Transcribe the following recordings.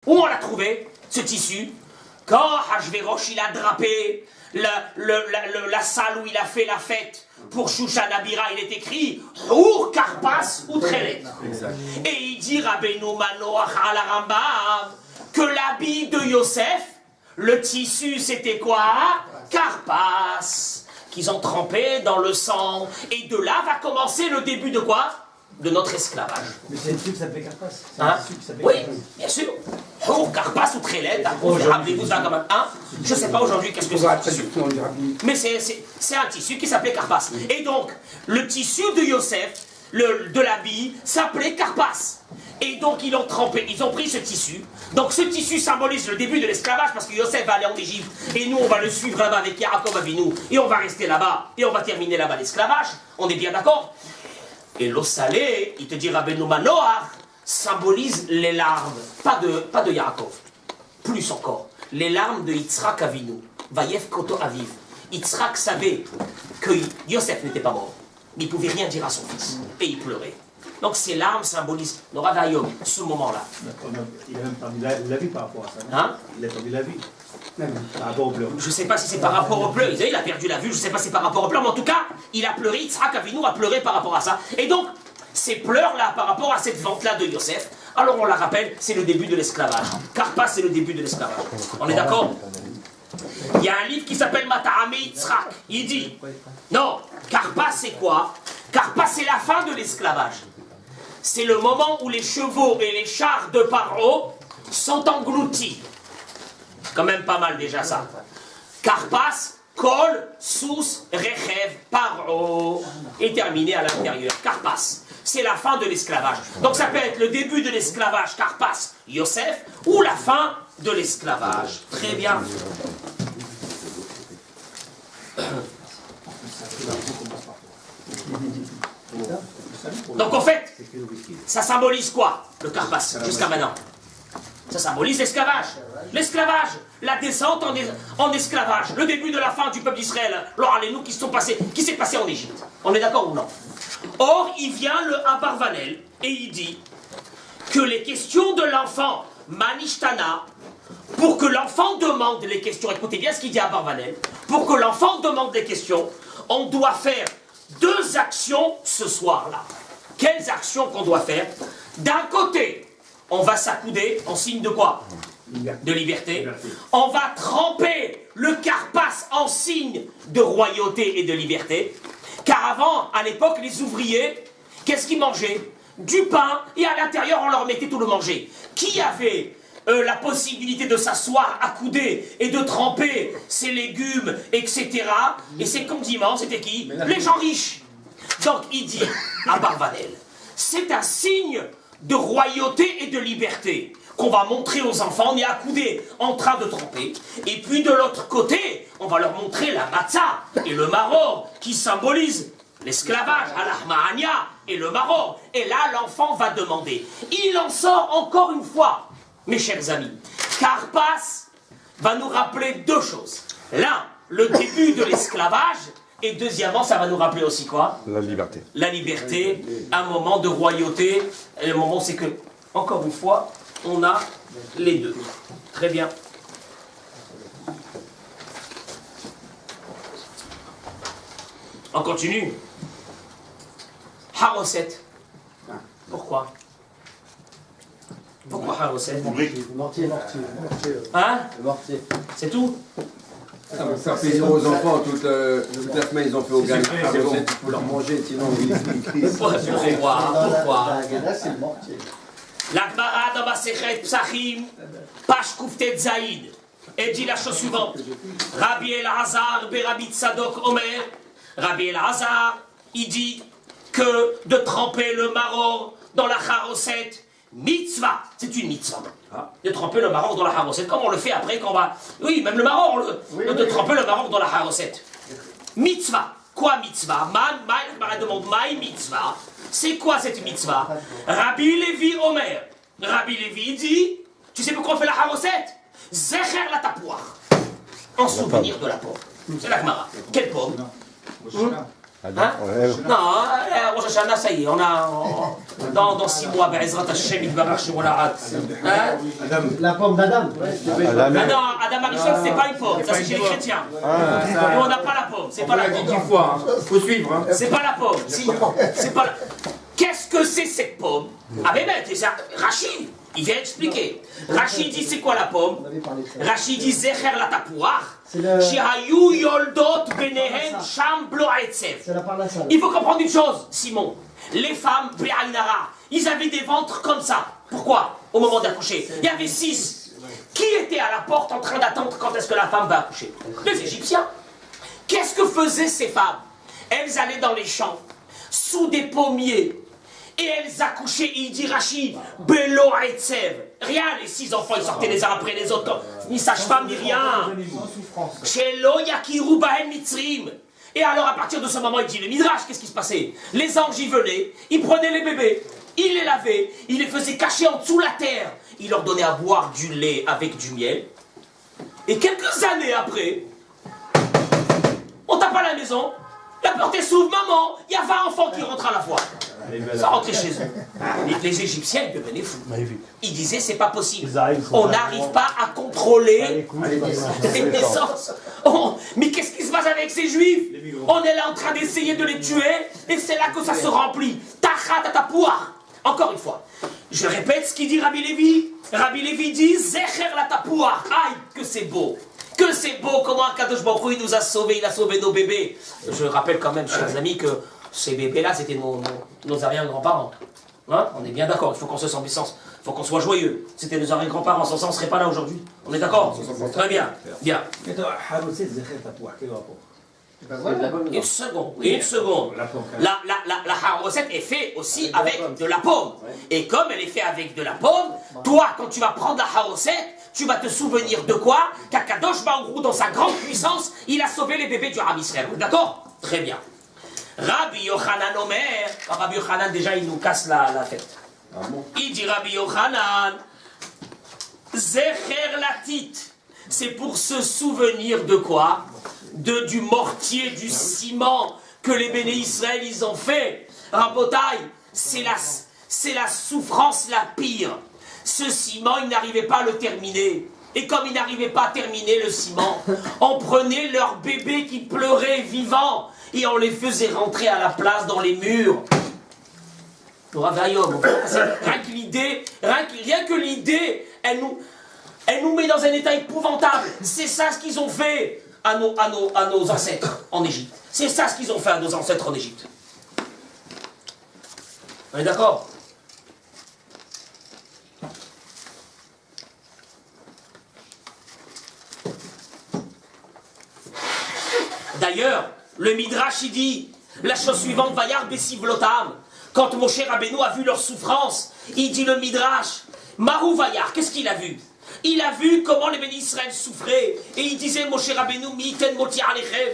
Où on l'a trouvé, ce tissu? Quand Hachvérosh il a drapé la salle où il a fait la fête pour Shushan Abira, il est écrit Hour Karpas ou Trelet. Et il dit Rabbeinu Manoach à la Rambam que l'habit de Yosef, le tissu c'était quoi? Karpas, qu'ils ont trempé dans le sang. Et de là va commencer le début de quoi? De notre esclavage. Mais c'est un tissu qui s'appelle Karpas. Hein? Oui, bien sûr. Oh, Karpas ou Trelet, rappelez-vous ça quand même. Hein? Je ne sais pas aujourd'hui qu'est-ce que c'est un tissu. Mais c'est un tissu qui s'appelait Karpas. Et donc, le tissu de Yosef, de l'habit, s'appelait Karpas. Et donc, ils ont pris ce tissu. Donc, ce tissu symbolise le début de l'esclavage parce que Yosef va aller en Égypte. Et nous, on va le suivre là-bas avec Yaakov Avinu. Et on va rester là-bas. Et on va terminer là-bas l'esclavage. On est bien d'accord? Et l'eau salée, il te dit Rabbeinu Manoach, symbolise les larmes, pas de Yaakov, plus encore, les larmes de Yitzhak Avinu, Vayef Koto Aviv. Yitzhak savait que Yosef n'était pas mort, mais il ne pouvait rien dire à son fils, et il pleurait. Donc ces larmes symbolisent Nora Vayom, ce moment-là. Il a même perdu la vie par rapport à ça. Hein? Il a perdu la vie. Par rapport au pleurs. Je ne sais pas si c'est par rapport aux pleurs. Il a perdu la vue, je ne sais pas si c'est par rapport aux pleurs, mais en tout cas, il a pleuré, Yitzhak Avinu a pleuré par rapport à ça. Et donc, ces pleurs-là, par rapport à cette vente-là de Yosef, alors on la rappelle, c'est le début de l'esclavage. Karpas, c'est le début de l'esclavage. On est d'accord? Il y a un livre qui s'appelle Matahame Yitzhak. Il dit, non, Karpas c'est quoi? Karpas c'est la fin de l'esclavage. C'est le moment où les chevaux et les chars de Paro sont engloutis. Quand même pas mal déjà ça. Karpas, Kol, Sous, Rechev, Paro. Et terminé à l'intérieur. Karpas. C'est la fin de l'esclavage. Donc ça peut être le début de l'esclavage, Karpas, Yosef, ou la fin de l'esclavage. Très bien. Donc en fait, ça symbolise quoi, le Karpas, jusqu'à maintenant? Ça symbolise l'esclavage. L'esclavage, la descente en esclavage, le début de la fin du peuple d'Israël, l'Oralenu qui s'est passé en Égypte. On est d'accord ou non? Or, il vient le Abarvanel et il dit que les questions de l'enfant, Manishtana, pour que l'enfant demande les questions, écoutez bien ce qu'il dit à Abarvanel, pour que l'enfant demande les questions, on doit faire 2 actions ce soir-là. Quelles actions qu'on doit faire? D'un côté, on va s'accouder en signe de quoi? De liberté. On va tremper le Karpas en signe de royauté et de liberté. Car avant, à l'époque, les ouvriers, qu'est-ce qu'ils mangeaient? Du pain, et à l'intérieur, on leur mettait tout le manger. Qui avait la possibilité de s'asseoir accoudé et de tremper ses légumes, etc. Et ses condiments, c'était qui? Les gens riches. Donc, il dit à Barvanel, c'est un signe de royauté et de liberté qu'on va montrer aux enfants. On est accoudés en train de tremper. Et puis de l'autre côté, on va leur montrer la matzah et le maror qui symbolisent l'esclavage, al-ahma'ania et le maror. Et là, l'enfant va demander. Il en sort encore une fois, mes chers amis. Karpas va nous rappeler 2 choses. L'un, le début de l'esclavage. Et deuxièmement, ça va nous rappeler aussi quoi? La liberté. La liberté, un moment de royauté. Et le moment, c'est que, encore une fois, on a les 2. Très bien. On continue. Haroset. Pourquoi? Pourquoi Haroset? Mortier. Hein? Mortier. C'est tout? Ça fait aux enfants toute la semaine, ils ont fait au gain. Il faut leur manger, sinon ils crient. Pourquoi? La Haggadah, c'est le mortier. La Gemara dans Masechet Psachim, page Kouftet Zaïd, et dit la chose suivante. Rabbi Elazar, Rabbi Tzadok Omer, Rabbi Elazar, il dit que de tremper le maror dans la charoset, mitzvah, c'est une mitzvah. De tremper le maror dans la haroset, comme on le fait après quand on va... Oui, même le maror, de tremper le maror dans la haroset. Mitzvah. Quoi mitzvah? Man demande, maï mitzvah. C'est quoi cette mitzvah? Rabbi Lévi Omer. Rabbi Lévi dit, tu sais pourquoi on fait la haroset? Zecher la tapouar. En souvenir de la pomme. C'est la Gemara. Quelle pomme? Hein? Non, Rosh Hashanah, ça y est, on a. Dans 6 mois, Be'ezrat Hashem, il va marcher au Larat. La pomme d'Adam. Non, Adam Arishon, c'est pas une pomme, ça c'est chez les chrétiens. Nous, on n'a pas la pomme, c'est pas la On l'a dit 10 pomme. fois, hein. Faut suivre. Hein. C'est pas la pomme, si, c'est pas la. Qu'est-ce que c'est cette pomme? Ah, mais mec, c'est ça. Rachid, il vient expliquer. Rachid dit c'est quoi la pomme? Rachid dit Zecher la tapouach. Shehayu yoldot benehen sham blo aetzev. C'est la parnassale. Il faut comprendre une chose, Simon. Les femmes, Béaïnara, ils avaient des ventres comme ça. Pourquoi? Au moment d'accoucher. Il y avait 6. Qui était à la porte en train d'attendre quand est-ce que la femme va accoucher? Les Égyptiens. Qu'est-ce que faisaient ces femmes? Elles allaient dans les champs, sous des pommiers, et elles accouchaient, et il dit Rachid, Belo Aetzev. Rien, les 6 enfants, ils sortaient les uns après les autres, ni sage-femme, ni rien. Shelo Yakiru Bahem Mitzrim. Et alors, à partir de ce moment, il dit le Midrash, qu'est-ce qui se passait? Les anges y venaient, ils prenaient les bébés, ils les lavaient, ils les faisaient cacher en dessous la terre, ils leur donnaient à boire du lait avec du miel. Et quelques années après, on tape à la maison, la porte s'ouvre, maman, il y a 20 enfants qui rentrent à la fois. Ça rentrait chez eux. Les Égyptiens, ils devenaient fous. Ils disaient, c'est pas possible. On n'arrive pas à contrôler les naissances. Mais qu'est-ce qui se passe avec ces Juifs? On est là en train d'essayer de les tuer, et c'est là que ça se remplit. Tachat tatapouar. Encore une fois, je répète ce qu'il dit Rabbi Lévi. Rabbi Lévi dit, Zecher la tapouar. Aïe, que c'est beau. Que c'est beau, comment Akadosh Baruch Hu, il nous a sauvés, il a sauvé nos bébés. Je rappelle quand même, chers amis, que ces bébés-là, c'était nos arrière-grands-parents. Hein? On est bien d'accord, il faut qu'on se sente puissance, il faut qu'on soit joyeux. C'était nos arrière-grands-parents, sans ça, on ne serait pas là aujourd'hui. On est d'accord? Très bien, bien. Une seconde. La recette est faite aussi avec de la pomme. Et comme elle est faite avec de la pomme, toi, quand tu vas prendre la recette, tu vas te souvenir de quoi? Qu'Akadosh Baruch Hu, dans sa grande puissance, il a sauvé les bébés du Ram Israël. D'accord? Très bien. Rabbi Yochanan Omer. Rabbi Yochanan, déjà, il nous casse la tête. Il dit Rabbi Yochanan, Zecher Latit. C'est pour se souvenir de quoi? Du mortier, du ciment que les béné Israël, ils ont fait. Rabotai, c'est la souffrance la pire. Ce ciment, ils n'arrivaient pas à le terminer. Et comme ils n'arrivaient pas à terminer le ciment, on prenait leurs bébés qui pleuraient vivants et on les faisait rentrer à la place dans les murs. Rien que l'idée, elle nous met dans un état épouvantable. C'est ça ce qu'ils ont fait à nos ancêtres en Égypte. C'est ça ce qu'ils ont fait à nos ancêtres en Égypte. On est d'accord? D'ailleurs, le Midrash il dit la chose suivante, Vayar Besivlotam. Quand Moshe Rabbeinu a vu leur souffrance, il dit le Midrash, Mahou Vayar, qu'est-ce qu'il a vu? Il a vu comment les bénis Israël souffraient. Et il disait, Moshe Rabbeinu, Miten Moti Alechem,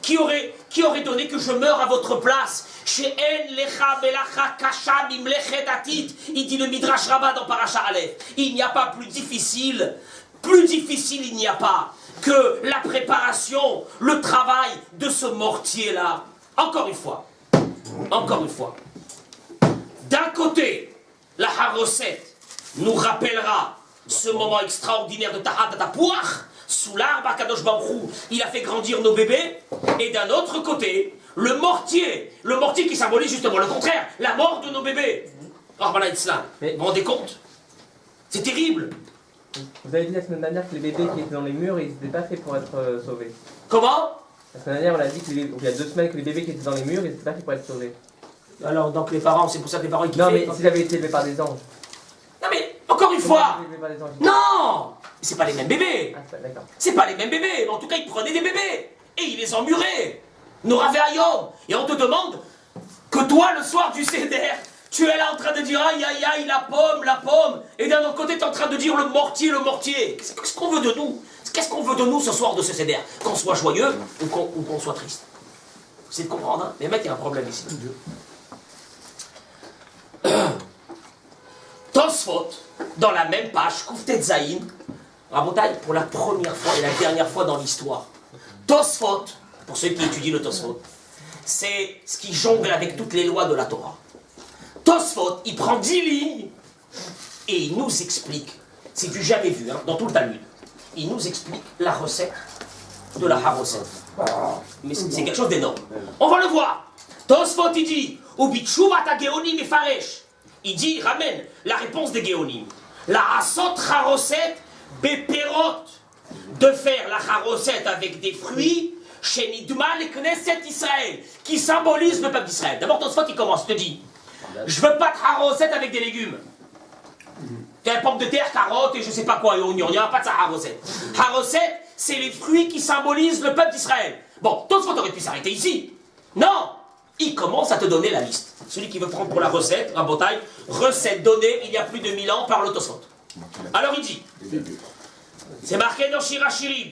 qui aurait donné que je meure à votre place? She'en lecha melacha kasha mimlechet atit. Il dit le Midrash Rabbah dans Parasha Aleph. Il n'y a pas plus difficile il n'y a pas que la préparation, le travail de ce mortier-là. Encore une fois. D'un côté, la Haroset nous rappellera ce moment extraordinaire de Tahat Tapouach, sous l'arbre à Kadosh Baruch Hu, il a fait grandir nos bébés. Et d'un autre côté, le mortier qui symbolise justement le contraire, la mort de nos bébés. Rabbanah Islam, vous vous rendez compte? C'est terrible. Vous avez dit la semaine dernière que les bébés qui étaient dans les murs, ils n'étaient pas faits pour être sauvés. Comment? La semaine dernière, on a dit qu'il y a 2 semaines que les bébés qui étaient dans les murs, ils n'étaient pas faits pour être sauvés. Alors, donc les parents, c'est pour ça que les parents ils Non, mais s'ils avaient été élevés par des anges. Non, mais encore une fois. Non. C'est pas les mêmes bébés. D'accord. C'est pas les mêmes bébés. Mais en tout cas, ils prenaient des bébés. Et ils les emmuraient. Nora Ve'ayom. Et on te demande que toi, le soir du Seder, tu es là en train de dire aïe aïe aïe, la pomme. Et d'un autre côté, tu es en train de dire le mortier. Qu'est-ce qu'on veut de nous? Qu'est-ce qu'on veut de nous ce soir de ce Seder? Qu'on soit joyeux ou qu'on soit triste? C'est de comprendre, hein? Les mecs, il y a un problème ici. Tosfot, dans la même page, Kouftet Zaïn, Rabotai, pour la première fois et la dernière fois dans l'histoire, Tosfot, pour ceux qui étudient le Tosfot, c'est ce qui jongle avec toutes les lois de la Torah. Tosfot, il prend 10 lignes et il nous explique, c'est du jamais vu, hein, dans tout le Talmud, il nous explique la recette de la haroset. Mais c'est quelque chose d'énorme. On va le voir. Tosfot, il dit, il dit, il ramène la réponse des Géonim. La asot haroset beperot, de faire la haroset avec des fruits, chez Nidma le Knesset Israël, qui symbolise le peuple d'Israël. D'abord, Tosfot, il commence, il te dit, je veux pas de haroset avec des légumes. T'as pomme de terre, carottes et je sais pas quoi, il n'y aura pas de ça, haroset. Haroset, c'est les fruits qui symbolisent le peuple d'Israël. Bon, Tosfot aurait pu s'arrêter ici. Non, il commence à te donner la liste. Celui qui veut prendre pour la recette, Rabotai, recette donnée il y a plus de 1000 ans par le Tosfot. Alors il dit, c'est marqué dans Shirachirim.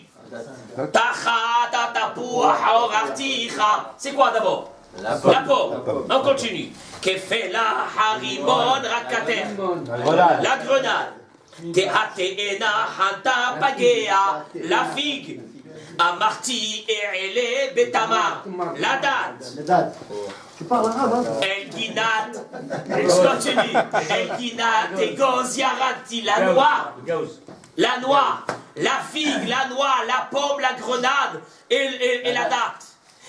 C'est quoi d'abord? La pomme. On continue. Kefela harimon rakater. La grenade. Tehateena hanta pagea. La figue. Amarti e'ele betama. La date. Tu parles arabe, hein? El ginat. Je continue. El ginat et goz yarati. La noix. La noix. La figue, la noix, la pomme, la grenade et la date.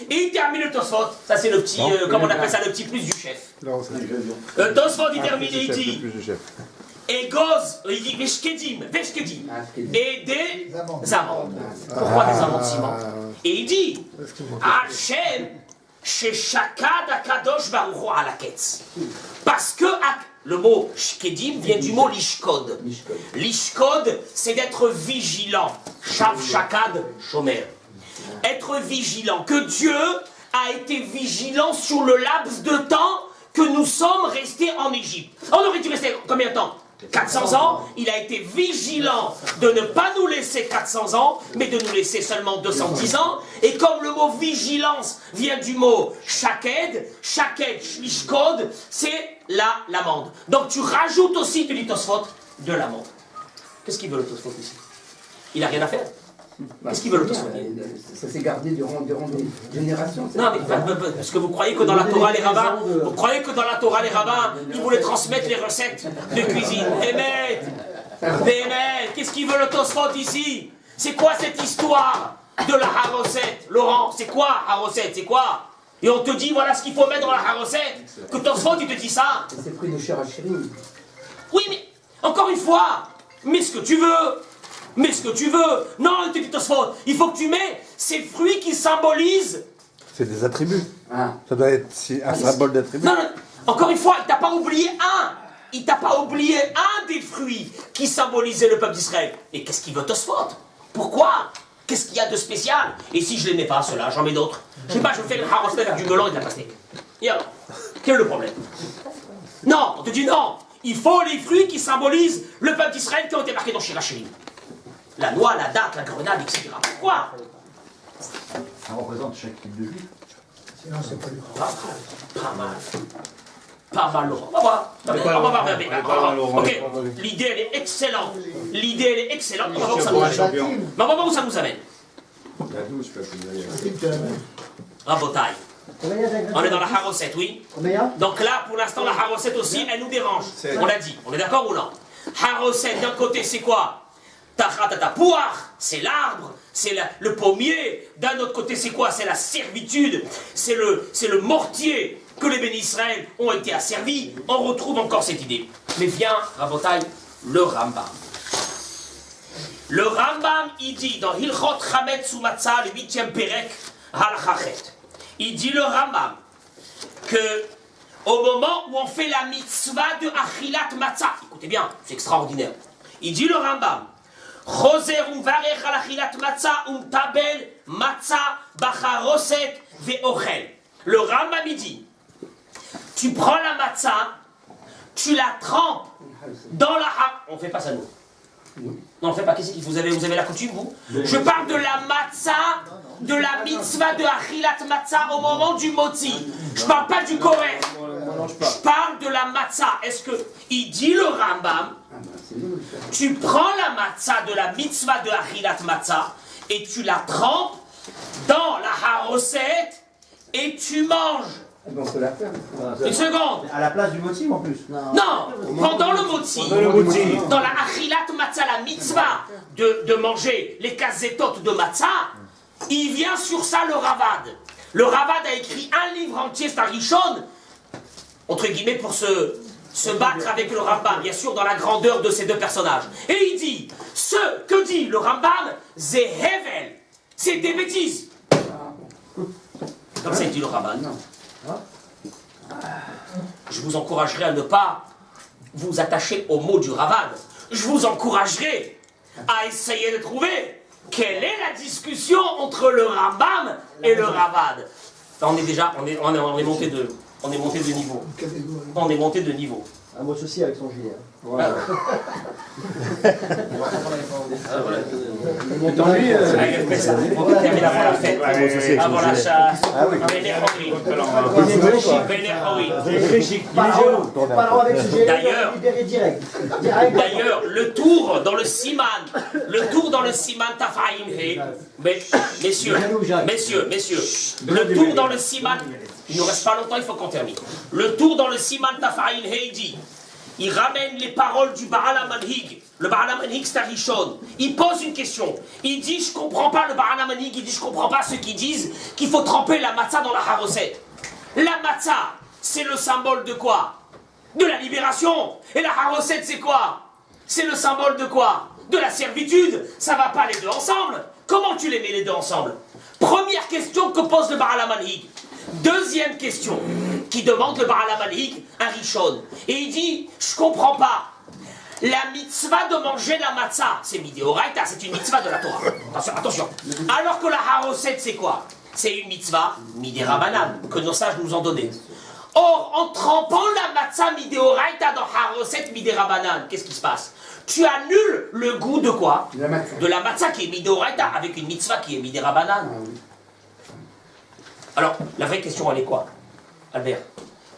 Et il termine le Tosfot. Ça c'est le petit, comment on appelle ça, le petit plus du chef. Le Tosfot il termine et il dit et goz, il dit veshkedim, et des amandes. Pourquoi des amandes ciment? Et il dit Hachem sheshakad akadosh baruch hu ala ketz. Parce que le mot shkedim vient du mot lishkod. Lishkod, c'est d'être vigilant. Shav shakad shomer. Être vigilant. Que Dieu a été vigilant sur le laps de temps que nous sommes restés en Égypte. On aurait dû rester combien de temps? 400 ans. Il a été vigilant de ne pas nous laisser 400 ans, mais de nous laisser seulement 210 ans. Et comme le mot vigilance vient du mot shaked, lishkod, c'est l'amande. Donc tu rajoutes aussi, tu dis Tosfot, de l'amande. Qu'est-ce qu'il veut le Tosfot ici? Il n'a rien à faire. Qu'est-ce qu'il veut le Tosfot? Ça s'est gardé durant des générations. Non, mais parce que vous croyez que dans la Torah, les rabbins, ils voulaient transmettre les recettes de cuisine. Mais qu'est-ce qu'il veut le Tosfot ici? C'est quoi cette histoire de la haroset? Laurent, c'est quoi haroset? C'est quoi? Et on te dit, voilà ce qu'il faut mettre dans la haroset. Que Tosfot, il te dit ça. C'est pris de Shirachirim. Oui, mais, encore une fois, mets ce que tu veux. Mets ce que tu veux. Non, il te dit Tosfot, il faut que tu mets ces fruits qui symbolisent. C'est des attributs. Ça doit être un symbole d'attribut. Non, encore une fois, il t'a pas oublié un. Il t'a pas oublié un des fruits qui symbolisaient le peuple d'Israël. Et qu'est-ce qu'il veut Tosfot? Pourquoi? Qu'est-ce qu'il y a de spécial? Et si je les mets pas, ceux-là, j'en mets d'autres. Je sais pas, je fais le haroset avec du melon et de la pastèque. Et alors, quel est le problème? Non, on te dit non. Il faut les fruits qui symbolisent le peuple d'Israël qui ont été marqués dans Shirachirim. La noix, la date, la grenade, etc. Pourquoi? Ça représente chaque type de vie. Sinon, c'est pas du Pas mal, Laurent. On va voir. Ok, l'idée, elle est excellente. On va voir où ça nous amène. Mais on va voir où ça nous amène. Rabotai. On est dans la haroset, oui. Donc là, pour l'instant, la haroset aussi, elle nous dérange. On l'a dit. On est d'accord ou non? Haroset, d'un côté, c'est quoi? Pouar, c'est l'arbre, c'est le pommier. D'un autre côté, c'est quoi? C'est la servitude, c'est le mortier que les bénis Israël ont été asservis. On retrouve encore cette idée. Mais vient, Rabotai, le Rambam. Le Rambam, il dit dans Hilchot Chametz Umatzah, le 8e Perek, Halachachet, il dit le Rambam que au moment où on fait la mitzvah de Achilat Matzah, écoutez bien, c'est extraordinaire. Il dit le Rambam, Choser umvarech al achilat matzah umtabel matzah bacharoset ve'ochel. Le Rambam dit, tu prends la matzah, tu la trempes dans la... On fait pas ça nous. Non, on ne fait pas. Qu'est-ce que vous avez la coutume, vous? Je parle de la matzah, de la mitzvah de achilat matzah au moment du moti. Je parle pas du korech. Je parle de la matzah. Est-ce que il dit le Rambam? Tu prends la matzah de la mitzvah de achilat matzah et tu la trempes dans la haroset et tu manges. On peut la faire. Une seconde. À la place du motif en plus. Non, pendant le moti, dans la achilat matzah, la mitzvah de manger les kazetot de matzah, il vient sur ça le Ravad. Le Ravad a écrit un livre entier, c'est un Rishon, entre guillemets, pour se battre avec le Rambam, bien sûr, dans la grandeur de ces deux personnages. Et il dit, ce que dit le Rambam, c'est Hevel, c'est des bêtises. Comme ça, il dit le Rambam. Je vous encouragerai à ne pas vous attacher au mot du Ravad. Je vous encouragerai à essayer de trouver quelle est la discussion entre le Rambam et le Ravad. On est déjà, on est monté de niveau. On est monté de niveau. Un mot ceci avec son gilet. Voilà. On va terminer avant la fête, avant la chasse. D'ailleurs, le tour dans le Siman Tafaim He, messieurs, le tour dans le Siman, il ne nous reste pas longtemps, il faut qu'on termine. Le tour dans le Siman Tafaim He dit, il ramène les paroles du Baal HaManhig. Le Baal HaManhig, c'est un Rishon. Il pose une question. Il dit, je ne comprends pas le Baal HaManhig. Il dit, je ne comprends pas ceux qui disent qu'il faut tremper la matzah dans la haroset. La matzah, c'est le symbole de quoi? De la libération. Et la haroset, c'est quoi? C'est le symbole de quoi? De la servitude. Ça ne va pas les deux ensemble. Comment tu les mets les deux ensemble? Première question que pose le Baal HaManhig. Deuxième question qui demande le Baal HaManhig, un Rishon. Et il dit, je comprends pas. La mitzvah de manger la matzah, c'est mideoraita, c'est une mitzvah de la Torah. Attention. Alors que la haroset, c'est quoi? C'est une mitzvah midérabanan, que nos sages nous ont donné. Or, en trempant la matzah mideoraita dans haroset midérabanan, qu'est-ce qui se passe? Tu annules le goût de quoi? De la matzah qui est mideoraita avec une mitzvah qui est midérabanan. Alors, la vraie question, elle est quoi, Albert?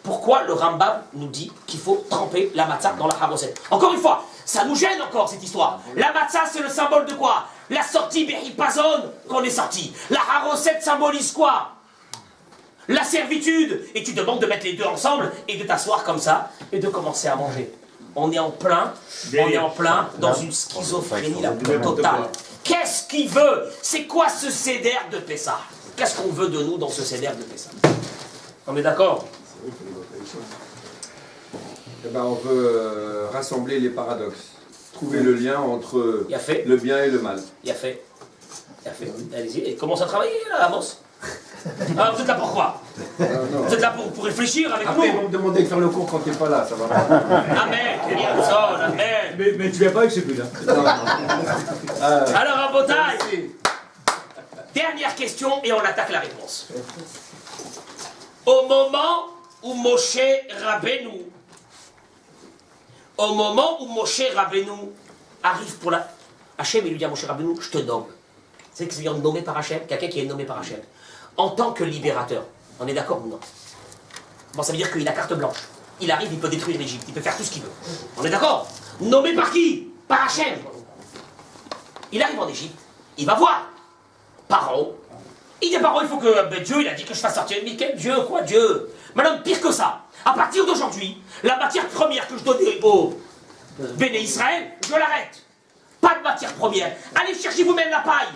Pourquoi le Rambam nous dit qu'il faut tremper la matzah dans la haroset? Encore une fois, ça nous gêne encore cette histoire. La matzah, c'est le symbole de quoi? La sortie Behipazon qu'on est sorti. La haroset symbolise quoi? La servitude. Et tu demandes de mettre les deux ensemble et de t'asseoir comme ça et de commencer à manger. On est en plein dans une schizophrénie la plus totale. Qu'est-ce qu'il veut? C'est quoi ce seder de Pessah? Qu'est-ce qu'on veut de nous dans ce seder de Pessah? On est d'accord? Eh ben, on veut rassembler les paradoxes. Trouver le lien entre le bien et le mal. Il a fait. Allez-y, et commence à travailler là, Amos. Ah, vous êtes là pour quoi? Vous êtes là pour réfléchir avec Après, nous. ils vont me demander de faire le cours quand t'es pas là, ça va. Amen, amen. Mais tu viens pas avec celui-là. Alors, en bataille, dernière question et on attaque la réponse. Au moment où Moshe Rabbeinu arrive pour la... Hachem, il lui dit à Moshe Rabbeinu, je te nomme. C'est que c'est nommé par Hachem, quelqu'un qui est nommé par Hachem. En tant que libérateur. On est d'accord ou non? Bon, ça veut dire qu'il a carte blanche. Il arrive, il peut détruire l'Égypte, il peut faire tout ce qu'il veut. On est d'accord? Nommé par qui? Par Hachem. Il arrive en Égypte, il va voir Paro. Il dit à Paro, il faut que Dieu, il a dit que je fasse sortir. Mais quel Dieu? Quoi Dieu? Madame, pire que ça. À partir d'aujourd'hui, la matière première que je donnais au Béné Israël, je l'arrête. Pas de matière première. Allez chercher vous-même la paille.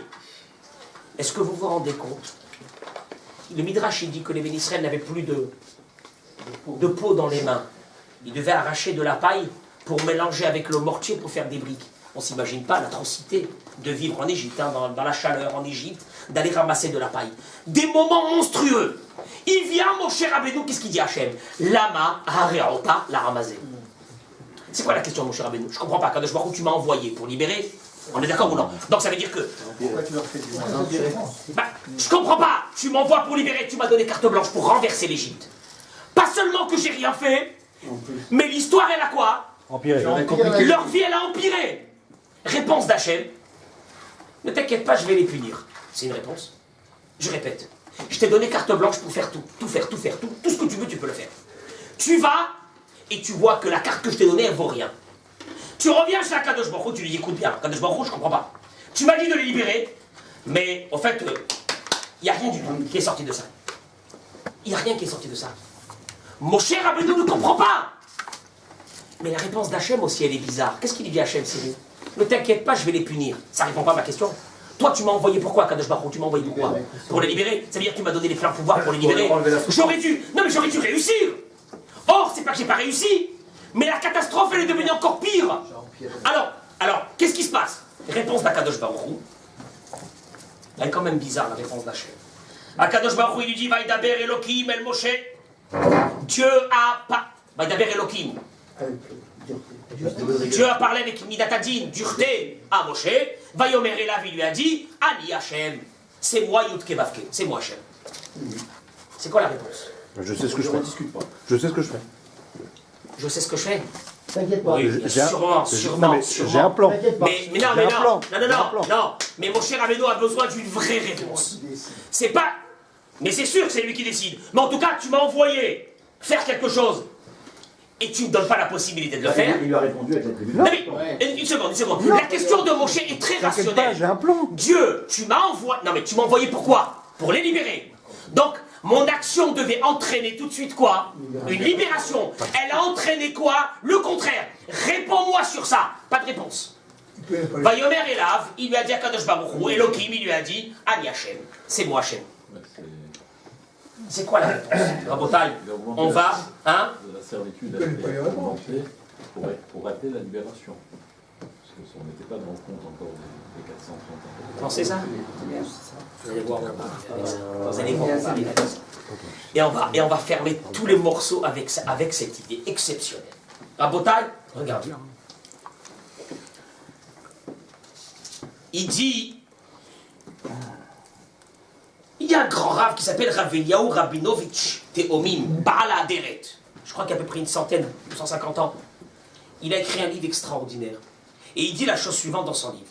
Est-ce que vous vous rendez compte? Le Midrash, il dit que les Béné Israël n'avaient plus de peau dans les mains. Ils devaient arracher de la paille pour mélanger avec le mortier pour faire des briques. On ne s'imagine pas l'atrocité de vivre en Égypte, hein, dans la chaleur en Égypte, d'aller ramasser de la paille. Des moments monstrueux. Il vient, mon cher Rabbeinu, qu'est-ce qu'il dit à Hachem? Lama hareota la ramasé. C'est quoi la question, mon cher Rabbeinu? Je ne comprends pas. Kadosh Baruch Hu, tu m'as envoyé pour libérer. On est d'accord ou non? Donc ça veut dire que... Pourquoi tu leur fais du mal? Je comprends pas. Tu m'envoies pour libérer, tu m'as donné carte blanche pour renverser l'Égypte. Pas seulement que j'ai rien fait, mais l'histoire, elle a quoi? Empiré. Leur vie, elle a empiré. Réponse d'Hachem. Ne t'inquiète pas, je vais les punir. C'est une réponse. Je répète. Je t'ai donné carte blanche pour faire tout ce que tu veux, tu peux le faire. Tu vas et tu vois que la carte que je t'ai donnée, elle vaut rien. Tu reviens chez Kadosh Baruch Hu, tu lui dis, écoute bien, Kadosh Baruch Hu, je comprends pas. Tu m'as dit de les libérer, mais en fait, il n'y a rien du tout qui est sorti de ça. Il n'y a rien qui est sorti de ça. Moshe Rabbeinu ne comprend pas. Mais la réponse d'Hachem aussi, elle est bizarre. Qu'est-ce qu'il dit Hachem, Cyril? Ne t'inquiète pas, je vais les punir. Ça ne répond pas à ma question. Toi, tu m'as envoyé pourquoi, Kadosh Baruch Hu? Tu m'as envoyé pourquoi? Pour les libérer. Ça veut dire que tu m'as donné les pleins pouvoirs pour les libérer. J'aurais dû. Non, mais j'aurais dû réussir. Or, c'est pas que j'ai pas réussi. Mais la catastrophe, elle est devenue encore pire. Alors, qu'est-ce qui se passe? Réponse d'Akadosh Baruch Hu. Elle est quand même bizarre, la réponse d'Hachem. Akadosh Baruch Hu, il lui dit, Vaïdaber Elohim El Moshe. Dieu a pas. Vaïdaber Elohim. Dieu a parlé avec Midatadin, dureté, à Moshe. Vayomer Elav, il lui a dit, Ani Hachem. C'est moi Yudke Vavke. C'est moi Hachem. C'est quoi la réponse? Je sais ce que je fais. Je sais ce que je fais. Je sais ce que je fais. T'inquiète pas. Oui, sûrement. J'ai un plan. Mais non. Mais mon cher Rabbeinu a besoin d'une vraie réponse. C'est pas... Mais c'est sûr que c'est lui qui décide. Mais en tout cas, tu m'as envoyé faire quelque chose. Et tu ne me donnes pas la possibilité de le faire. Il lui a répondu avec la tribu. Non mais, une seconde. La question de Moshe est très rationnelle. J'ai un plan. Dieu, tu m'as envoyé... Non mais tu m'as envoyé pourquoi? Pour les libérer. Donc, mon action devait entraîner tout de suite quoi? Une libération. Elle a entraîné quoi? Le contraire. Réponds-moi sur ça. Pas de réponse. Vayomer Elav, il lui a dit à Kadosh Baruch Hu, Elohim, il lui a dit, Ani Hachem. C'est moi Hachem. C'est quoi la réponse? Rabotai, on va, hein? La servitude a été inventée pour rater la libération. Parce qu'on n'était pas dans le compte encore des 430 ans. Pensez ça? Vous allez voir, on va parler avec ça. Vous allez voir, on va parler avec ça. Et on va fermer tous les morceaux avec cette idée exceptionnelle. Rabotai, regarde. Il dit... Il y a un grand rave qui s'appelle Rav Eliyahu Rabinovitch Teomim Baala Aderet. Je crois qu'il y a à peu près une centaine, 150 ans. Il a écrit un livre extraordinaire. Et il dit la chose suivante dans son livre.